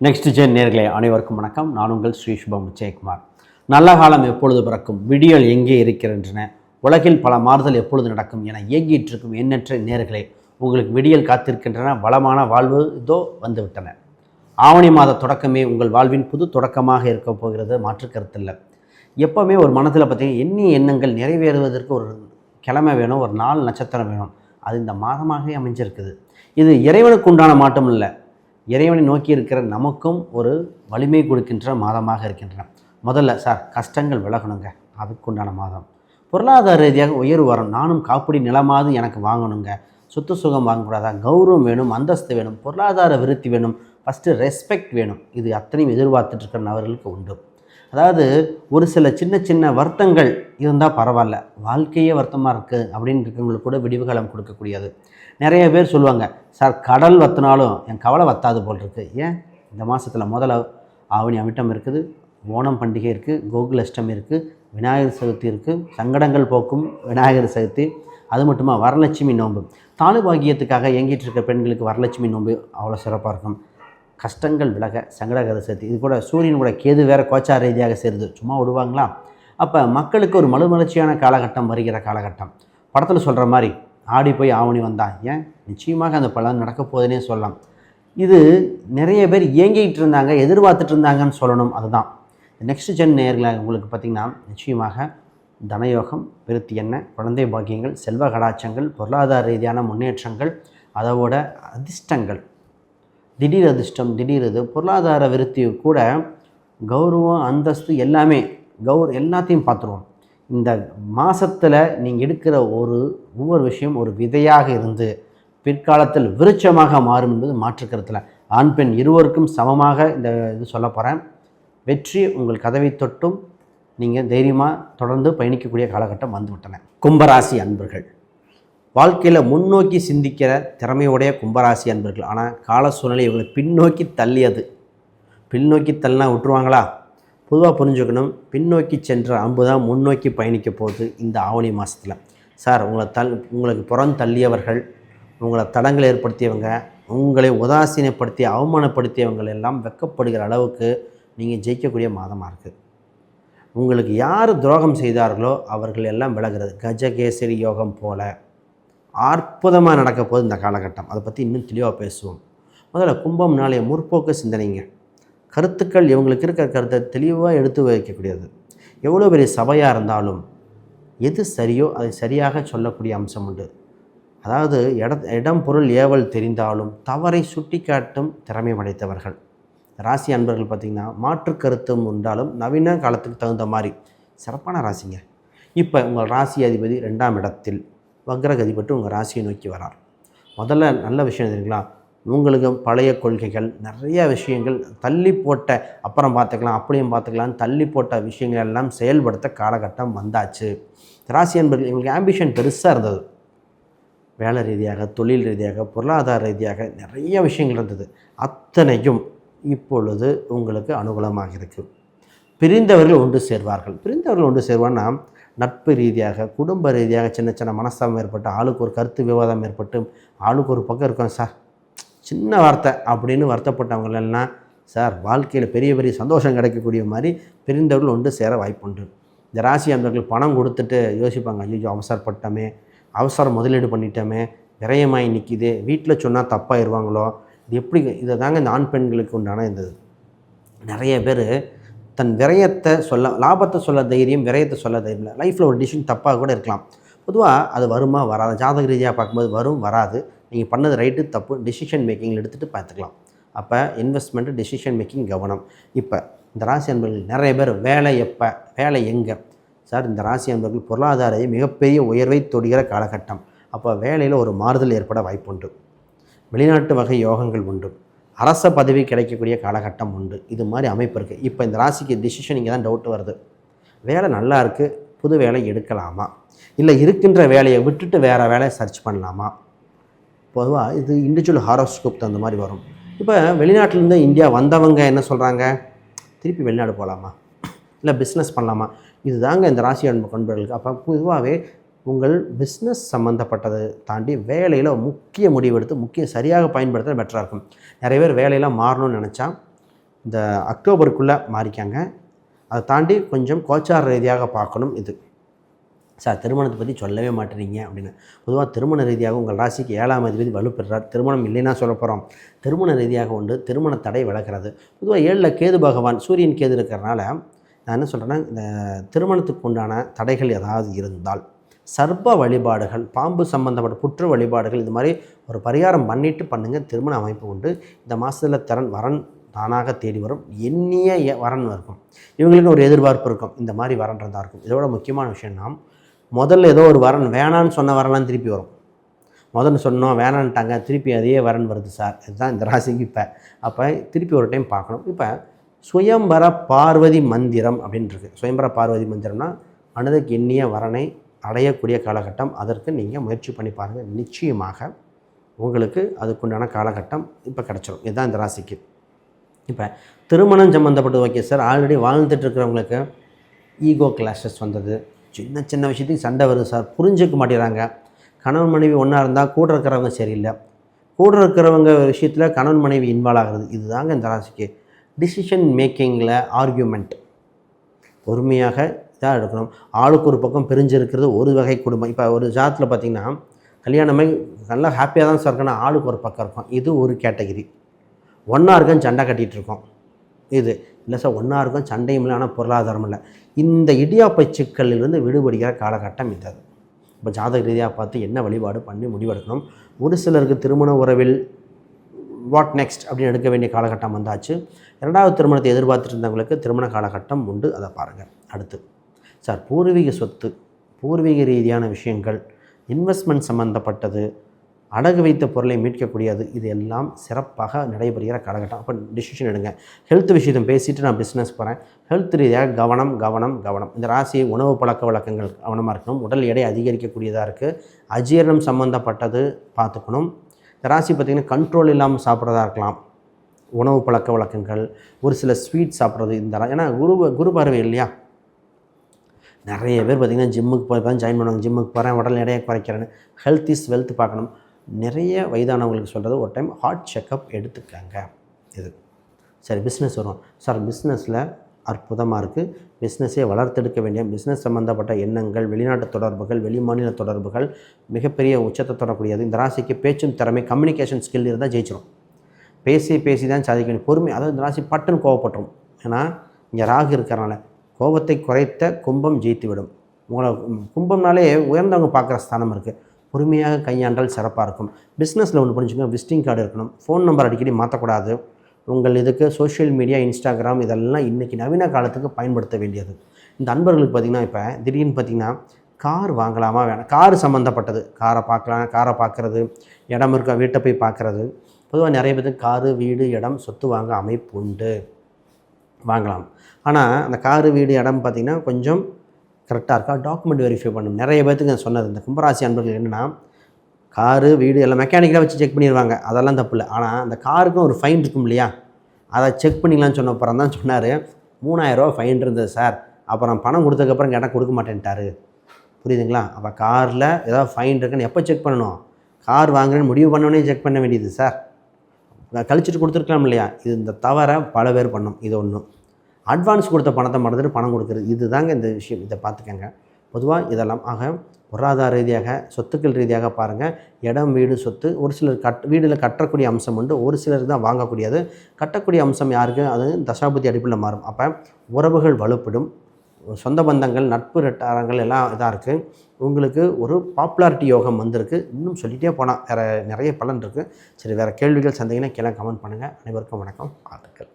Next gen நேர்களே அனைவருக்கும் வணக்கம். நான் உங்கள் ஸ்ரீ சுபம் விஜயகுமார். நல்ல காலம் எப்பொழுது பிறக்கும், விடியல் எங்கே இருக்கின்றன, உலகில் பல மாறுதல் எப்பொழுது நடக்கும் என இயங்கிட்டிருக்கும் எண்ணற்ற நேர்களே, உங்களுக்கு விடியல் காத்திருக்கின்றன. வளமான வாழ்வு இதோ வந்துவிட்டன. ஆவணி மாத தொடக்கமே உங்கள் வாழ்வின் புது தொடக்கமாக இருக்க போகிறது, மாற்று கருத்தில்லை. எப்போவுமே ஒரு மனத்தில் பார்த்தீங்கன்னா எண்ணிய எண்ணங்கள் நிறைவேறுவதற்கு ஒரு கிழமை வேணும், ஒரு நாள் நட்சத்திரம் வேணும். அது இந்த மாதமாகவே அமைஞ்சிருக்குது. இது இறைவனுக்கு உண்டான மாட்டம் இல்லை, இறைவனை நோக்கி இருக்கிற நமக்கும் ஒரு வலிமை கொடுக்கின்ற மாதமாக இருக்கின்றன. முதல்ல சார் கஷ்டங்கள் விலகணுங்க, அதுக்குண்டான மாதம். பொருளாதார ரீதியாக உயர்வு வரும். நானும் காப்பீடு நிலமாவது எனக்கு வாங்கணுங்க, சொத்து சுகம் வாங்கக்கூடாதா, கௌரவம் வேணும், அந்தஸ்து வேணும், பொருளாதார விருத்தி வேணும், ஃபஸ்ட்டு ரெஸ்பெக்ட் வேணும். இது அத்தனையும் எதிர்பார்த்துட்டு இருக்கிற நபர்களுக்கு உண்டு. அதாவது ஒரு சில சின்ன சின்ன வருத்தங்கள் இருந்தால் பரவாயில்ல, வாழ்க்கையே வருத்தமாக இருக்குது அப்படின்னு இருக்கவங்களுக்கு கூட விடிவுகாலம் கொடுக்கக்கூடியது. நிறைய பேர் சொல்லுவாங்க, சார் கடல் வத்தினாலும் என் கவலை வத்தாது போல் இருக்குது. ஏன் இந்த மாதத்தில் முதல்ல ஆவணி அவிட்டம் இருக்குது, ஓணம் பண்டிகை இருக்குது, கோகுலஷ்டமி இருக்குது, விநாயகர் சதுர்த்தி இருக்குது, சங்கடங்கள் போக்கும் விநாயகர் சதுர்த்தி, அது மட்டுமா வரலட்சுமி நோன்பு. தாலுபாகியத்துக்காக இயங்கிட்டு இருக்க பெண்களுக்கு வரலட்சுமி நோன்பு அவ்வளோ சிறப்பாக இருக்கும். கஷ்டங்கள் விலக சங்கடகர சதுர்த்தி. இது கூட சூரியன் கூட கேது வேறு கோச்சார ரீதியாக சேருது, சும்மா விடுவாங்களா? அப்போ மக்களுக்கு ஒரு மறுமலர்ச்சியான காலகட்டம் வருகிற காலகட்டம். படத்தில் சொல்கிற மாதிரி ஆடி போய் ஆவணி வந்தான், ஏன் நிச்சயமாக அந்த பலன் நடக்க போகுதுன்னே சொல்லலாம். இது நிறைய பேர் இயங்கிட்டு இருந்தாங்க, எதிர்பார்த்துட்டு இருந்தாங்கன்னு சொல்லணும். அதுதான் நெக்ஸ்ட் ஜென் நேயர்களாக உங்களுக்கு பார்த்திங்கன்னா நிச்சயமாக தனயோகம், விருத்தி என்ன, குழந்தை பாக்கியங்கள், செல்வ கடாட்சங்கள், பொருளாதார ரீதியான முன்னேற்றங்கள், அதோட அதிர்ஷ்டங்கள், திடீர் அதிர்ஷ்டம், திடீர் இது, பொருளாதார விருத்தி கூட, கௌரவம், அந்தஸ்து எல்லாமே எல்லாத்தையும் பார்த்துருவோம். இந்த மாதத்தில் நீங்கள் எடுக்கிற ஒவ்வொரு விஷயம் ஒரு விதையாக இருந்து பிற்காலத்தில் விருட்சமாக மாறும் என்பது மாற்றுக்கருத்தில். ஆண் பெண் இருவருக்கும் சமமாக இந்த இது சொல்ல போகிறேன். வெற்றி உங்கள் கதவை தொட்டும் நீங்கள் தைரியமாக தொடர்ந்து பயணிக்கக்கூடிய காலகட்டம் வந்துவிட்டன. கும்பராசி அன்பர்கள் வாழ்க்கையில் முன்னோக்கி சிந்திக்கிற திறமையுடைய கும்பராசி அன்பர்கள். ஆனால் கால சூழ்நிலை இவங்களை பின்னோக்கி தள்ளியது. பின்னோக்கி தள்ளினா விட்டுருவாங்களா? பொதுவாக புரிஞ்சுக்கணும், பின்னோக்கி சென்ற அம்பு தான் முன்னோக்கி பயணிக்க போகுது இந்த ஆவணி மாதத்தில். சார் உங்களுக்கு புறந்தள்ளியவர்கள், உங்களை தடங்களை ஏற்படுத்தியவங்க, உங்களை உதாசீனப்படுத்தி அவமானப்படுத்தியவங்கள் எல்லாம் வெட்கப்படுகிற அளவுக்கு நீங்கள் ஜெயிக்கக்கூடிய மாதமாக இருக்குது. உங்களுக்கு யார் துரோகம் செய்தார்களோ அவர்கள் எல்லாம் விலகிறது. கஜகேசரி யோகம் போல அற்புதமாக நடக்க போகுது இந்த காலகட்டம். அதை பற்றி இன்னும் தெளிவாக பேசுவோம். முதல்ல கும்பம் நாளைய முற்போக்கு சிந்தனைங்க. கருத்துக்கள் இவங்களுக்கு இருக்கிற கருத்தை தெளிவாக எடுத்து வைக்கக்கூடியது. எவ்வளோ பெரிய சபையாக இருந்தாலும் எது சரியோ அதை சரியாக சொல்லக்கூடிய அம்சம் உண்டு. அதாவது இடம் பொருள் ஏவல் தெரிந்தாலும் தவறை சுட்டி காட்டும் திறமை படைத்தவர்கள் ராசி அன்பர்கள். பார்த்திங்கன்னா மாற்று கருத்தும் உண்டாலும் நவீன காலத்துக்கு தகுந்த மாதிரி சிறப்பான ராசிங்க. இப்போ உங்கள் ராசி அதிபதி 2ஆம் இடத்தில் வக்ரகதி பட்டு உங்கள் ராசியை நோக்கி வரார். முதல்ல நல்ல விஷயம் தெரியுங்களா, உங்களுக்கு பழைய கொள்கைகள், நிறைய விஷயங்கள் தள்ளி போட்ட, அப்புறம் பார்த்துக்கலாம் அப்படியும் பார்த்துக்கலான்னு தள்ளி போட்ட விஷயங்கள் எல்லாம் செயல்படுத்த காலகட்டம் வந்தாச்சு. ராசி என்பர்கள் எங்களுக்கு ஆம்பிஷன் பெருசாக இருந்தது, வேலை ரீதியாக, தொழில் ரீதியாக, பொருளாதார ரீதியாக நிறைய விஷயங்கள் இருந்தது. அத்தனையும் இப்பொழுது உங்களுக்கு அனுகூலமாக இருக்குது. பிரிந்தவர்கள் ஒன்று சேர்வார்கள். பிரிந்தவர்கள் ஒன்று சேர்வான்னா நட்பு ரீதியாக, குடும்ப ரீதியாக சின்ன சின்ன மனஸ்தாபம் ஏற்பட்டு, ஆளுக்கு ஒரு கருத்து விவாதம் ஏற்பட்டு, ஆளுக்கு ஒரு பக்கம் இருக்கும், சார் சின்ன வார்த்தை அப்படின்னு வருத்தப்பட்டவங்களெல்லாம் சார் வாழ்க்கையில் பெரிய பெரிய சந்தோஷம் கிடைக்கக்கூடிய மாதிரி பிரிந்தவர்கள் ஒன்று சேர வாய்ப்புண்டு. இந்த ராசி அன்பர்கள் பணம் கொடுத்துட்டு யோசிப்பாங்க, ஐயோ அவசரப்பட்டோமே, அவசரம் முதலீடு பண்ணிட்டோமே, விரயமாகி நிற்கிது, வீட்டில் சொன்னால் தப்பாயிருவாங்களோ, இது எப்படி, இதை தாங்க இந்த ஆண் பெண்களுக்கு உண்டான இந்த நிறைய பேர் தன் விரயத்தை சொல்ல, லாபத்தை சொல்ல தைரியம், விரயத்தை சொல்ல தைரியம் இல்லை. லைஃப்பில் ஒரு டிசிஷன் தப்பாக கூட இருக்கலாம். பொதுவாக அது வருமா வராது, ஜாதக ரீதியாக பார்க்கும்போது வரும் வராது, நீங்கள் பண்ணது ரைட்டு தப்பு டிசிஷன் மேக்கிங்கில் எடுத்துகிட்டு பார்த்துக்கலாம். அப்போ இன்வெஸ்ட்மெண்ட்டு, டிசிஷன் மேக்கிங் கவனம். இப்போ இந்த ராசி அன்பர்கள் நிறைய பேர் வேலை எப்போ, வேலை எங்கே சார்? இந்த ராசி அன்பர்கள் பொருளாதார மிகப்பெரிய உயர்வை தொடுகிற காலகட்டம். அப்போ வேலையில் ஒரு மாறுதல் ஏற்பட வாய்ப்புண்டு. வெளிநாட்டு வகை யோகங்கள் உண்டு. அரச பதவி கிடைக்கக்கூடிய காலகட்டம் உண்டு. இது மாதிரி அமைப்பு இருக்குது. இப்போ இந்த ராசிக்கு டிசிஷன் இங்கே தான் டவுட் வருது. வேலை நல்லா இருக்குது, புது வேலை எடுக்கலாமா, இல்லை இருக்கின்ற வேலையை விட்டுட்டு வேறு வேலையை சர்ச் பண்ணலாமா? பொதுவாக இது இண்டிவிஜுவல் ஹாரோஸ்கோப் தகுந்த மாதிரி வரும். இப்போ வெளிநாட்டிலேருந்து இந்தியா வந்தவங்க என்ன சொல்கிறாங்க, திருப்பி வெளிநாடு போகலாமா, இல்லை பிஸ்னஸ் பண்ணலாமா? இது தாங்க இந்த ராசி அன்பர்களுக்கு. அப்போ பொதுவாகவே உங்கள் பிஸ்னஸ் சம்மந்தப்பட்டதை தாண்டி வேலையில் முக்கிய முடிவெடுத்து சரியாக பயன்படுத்த பெட்டராக இருக்கும். நிறைய பேர் வேலையெல்லாம் மாறணும்னு நினச்சா இந்த அக்டோபருக்குள்ளே மாறிக்காங்க. அதை தாண்டி கொஞ்சம் கோச்சார ரீதியாக பார்க்கணும். இது சார் திருமணத்தை பற்றி சொல்லவே மாட்டேறீங்க அப்படின்னு. பொதுவாக திருமண ரீதியாக உங்கள் ராசிக்கு 7ஆம் அதிபதி வலுப்பெறார். திருமணம் இல்லைன்னா சொல்ல போகிறோம். திருமண ரீதியாக உண்டு. திருமண தடை விலகிறது. பொதுவாக 7ல் கேது பகவான், சூரியன் கேது இருக்கிறனால நான் என்ன சொல்கிறேன்னா, இந்த திருமணத்துக்கு உண்டான தடைகள் ஏதாவது இருந்தால் சர்ப்ப வழிபாடுகள், பாம்பு சம்பந்தப்பட்ட புற்று வழிபாடுகள், இது மாதிரி ஒரு பரிகாரம் பண்ணிவிட்டு பண்ணுங்கள். திருமண அமைப்பு உண்டு. இந்த மாதத்தில் வரன் தானாக தேடி வரும். எண்ணிய வரன் இருக்கும். இவங்களுக்கு ஒரு எதிர்பார்ப்பு இருக்கும். இந்த மாதிரி வரன்றதாக இருக்கும். இதோட முக்கியமான விஷயம்னா, முதல்ல ஏதோ ஒரு வரன் வேணான்னு சொன்ன வரலாம் திருப்பி வரும். முதல்ல சொன்னோம் வேணான்ட்டாங்க, திருப்பி அதே வரன் வருது சார். இதுதான் இந்த ராசிக்கு. அப்போ திருப்பி ஒரு டைம் பார்க்கணும். இப்போ சுயம்பர பார்வதி மந்திரம் அப்படின்றது. சுயம்பர பார்வதி மந்திரம்னா மனதுக்கு எண்ணிய வரனை அடையக்கூடிய காலகட்டம். அதற்கு நீங்கள் முயற்சி பண்ணி பாருங்கள். நிச்சயமாக உங்களுக்கு அதுக்குண்டான காலகட்டம் இப்போ கிடச்சிடும். இதுதான் இந்த ராசிக்கு. இப்போ திருமணம் சம்மந்தப்பட்டது ஓகே சார். ஆல்ரெடி வாழ்ந்துட்டு இருக்கிறவங்களுக்கு ஈகோ கிளாஷஸ் வந்தது, சின்ன சின்ன விஷயத்துக்கு சண்டை வருது சார், புரிஞ்சிக்க மாட்டேறாங்க. கணவன் மனைவி ஒன்றா இருந்தால் கூட இருக்கிறவங்க சரியில்லை, கூட இருக்கிறவங்க விஷயத்தில் கணவன் மனைவி இன்வால்வ் ஆகிறது. இதுதாங்க இந்த ராசிக்கு. டிசிஷன் மேக்கிங்கில் ஆர்கியூமெண்ட் பொறுமையாக இதாக எடுக்கணும். ஆளுக்கு ஒரு பக்கம் பிரிஞ்சிருக்கிறது ஒரு வகை குடும்பம். இப்போ ஒரு ஜாதத்தில் பார்த்திங்கன்னா கல்யாணமே நல்லா ஹாப்பியாக தான் சார் இருக்குன்னா ஆளுக்கு ஒரு பக்கம் இருக்கும். இது ஒரு கேட்டகிரி. ஒன்றா இருக்கும் சண்டை கட்டிகிட்டு இருக்கோம். இது இல்லை சார் ஒன்றா இருக்கும் சண்டையும் இல்லை, ஆனால் பொருளாதாரம் இல்லை. இந்த இடியாப்ப சிக்கலிலிருந்து விடுபடுகிற காலகட்டம் இது. இப்போ ஜாதக ரீதியாக பார்த்து என்ன வழிபாடு பண்ணி முடிவெடுக்கணும். ஒரு சிலருக்கு திருமண உறவில் வாட் நெக்ஸ்ட் அப்படின்னு எடுக்க வேண்டிய காலகட்டம் வந்தாச்சு. 2வது திருமணத்தை எதிர்பார்த்துட்டு இருந்தவங்களுக்கு திருமண காலகட்டம் உண்டு. அதை பாருங்கள். அடுத்து சார் பூர்வீக சொத்து, பூர்வீக ரீதியான விஷயங்கள், இன்வெஸ்ட்மெண்ட் சம்மந்தப்பட்டது, அடகு வைத்த பொருளை மீட்கக்கூடியது, இது எல்லாம் சிறப்பாக நடைபெறுகிற காலகட்டம். அப்போ டிசிஷன் எடுங்க. ஹெல்த் விஷயத்தை பேசிவிட்டு நான் பிஸ்னஸ் போகிறேன். ஹெல்த் ரீதியாக கவனம் கவனம் கவனம். இந்த ராசி உணவு பழக்க வழக்கங்கள் கவனமாக இருக்கணும். உடல் எடை அதிகரிக்கக்கூடியதாக இருக்குது. அஜீரணம் சம்மந்தப்பட்டது பார்த்துக்கணும். இந்த ராசி பார்த்திங்கன்னா கண்ட்ரோல் இல்லாமல் சாப்பிட்றதா இருக்கலாம். உணவு பழக்க வழக்கங்கள், ஒரு சில ஸ்வீட் சாப்பிட்றது, இந்த ஏன்னா குரு பார்வை இல்லையா. நிறைய பேர் பார்த்திங்கன்னா ஜிம்முக்கு போய் ஜாயின் பண்ணுவாங்க. ஜிம்முக்கு போகிறேன், உடல் எடையை குறைக்கிறேன்னு. ஹெல்த் இஸ் வெல்த் பார்க்கணும். நிறைய வயதானவங்களுக்கு சொல்கிறது ஒரு டைம் ஹார்ட் செக்கப் எடுத்துக்கங்க. இது சரி. பிஸ்னஸ் வரும் சார். பிஸ்னஸில் அற்புதமாக இருக்குது. பிஸ்னஸை வளர்த்தெடுக்க வேண்டிய பிஸ்னஸ் சம்மந்தப்பட்ட எண்ணங்கள், வெளிநாட்டு தொடர்புகள், வெளி மாநில தொடர்புகள் மிகப்பெரிய உச்சத்தை தொடரக்கூடியது. இந்த ராசிக்கு பேச்சும் திறமை, கம்யூனிகேஷன் ஸ்கில் இருந்தால் ஜெயிச்சிடும். பேசி தான் சாதிக்கணும். பொறுமை, அதாவது இந்த ராசி பட்டுன்னு கோவப்பட்டுரும். ஏன்னா இங்கே ராகு இருக்கிறனால கோபத்தை குறைத்த கும்பம் ஜெயித்து விடும். உங்களை கும்பம்னாலே உயர்ந்தவங்க பார்க்குற ஸ்தானம் இருக்குது. பொறுமையாக கையாண்டால் சிறப்பாக இருக்கும். பிஸ்னஸில் ஒன்று புரிஞ்சுக்கோங்க, விசிட்டிங் கார்டு இருக்கணும். ஃபோன் நம்பர் அடிக்கடி மாற்றக்கூடாது. உங்கள் இதுக்கு சோஷியல் மீடியா, இன்ஸ்டாகிராம் இதெல்லாம் இன்றைக்கி நவீன காலத்துக்கு பயன்படுத்த வேண்டியது. இந்த அன்பர்களுக்கு பார்த்திங்கன்னா இப்போ திடீர்னு பார்த்திங்கன்னா கார் வாங்கலாமா வேணாம், கார் சம்மந்தப்பட்டது, காரை பார்க்கலாம், காரை பார்க்குறது, இடம் இருக்க வீட்டை போய் பார்க்குறது. பொதுவாக நிறைய பேருக்கு காரு, வீடு, இடம், சொத்து வாங்க அமைப்பு உண்டு, வாங்கலாம். ஆனால் அந்த காரு, வீடு, இடம் பார்த்திங்கன்னா கொஞ்சம் கரெக்டாக இருக்கா, டாக்குமெண்ட் வெரிஃபை பண்ணணும். நிறைய பேர்த்துக்கு நான் சொன்னது இந்த கும்பராசி அன்பர்கள் என்னென்னா, காரு, வீடு எல்லாம் மெக்கானிக்கலாக வச்சு செக் பண்ணிடுவாங்க. அதெல்லாம் தப்பு இல்லை. ஆனால் அந்த காருக்கும் ஒரு ஃபைன் இருக்கும் இல்லையா, அதை செக் பண்ணிக்கலான்னு சொன்ன அப்புறம் தான் சொன்னார் 3000 ரூபா ஃபைன் இருந்தது சார். அப்புறம் பணம் கொடுத்ததுக்கப்புறம் கேட்டால் கொடுக்க மாட்டேன்ட்டார். புரியுதுங்களா? அப்போ காரில் ஏதாவது ஃபைன் இருக்குன்னு எப்போ செக் பண்ணணும்? கார் வாங்குறேன்னு முடிவு பண்ணோன்னே செக் பண்ண வேண்டியது சார். கழிச்சிட்டு கொடுத்துருக்கலாம் இல்லையா? இது இந்த தவறை பல பேர் பண்ணும். இது ஒன்று. அட்வான்ஸ் கொடுத்த பணத்தை மறந்துட்டு பணம் கொடுக்குறது, இது தாங்க இந்த விஷயம். இதை பார்த்துக்கங்க. பொதுவாக இதெல்லாம் ஆக பொருளாதார ரீதியாக, சொத்துக்கள் ரீதியாக பாருங்கள். இடம், வீடு, சொத்து, ஒரு சிலர் வீடில் கட்டக்கூடிய அம்சம் உண்டு, ஒரு சிலர் தான் வாங்கக்கூடியது. கட்டக்கூடிய அம்சம் யாருக்கு? அது தசாபுத்தி அடிப்படையில் மாறும். அப்போ உறவுகள் வலுப்படும். சொந்த பந்தங்கள், நட்பு வட்டாரங்கள் எல்லாம் இதாக இருக்குது. உங்களுக்கு ஒரு பாப்புலாரிட்டி யோகம் வந்திருக்கு. இன்னும் சொல்லிகிட்டே போனால் வேறு நிறைய பலன் இருக்குது. சரி, வேறு கேள்விகள் சந்தேகம்னா கீழே கமெண்ட் பண்ணுங்கள். அனைவருக்கும் வணக்கம், வாழ்த்துக்கள்.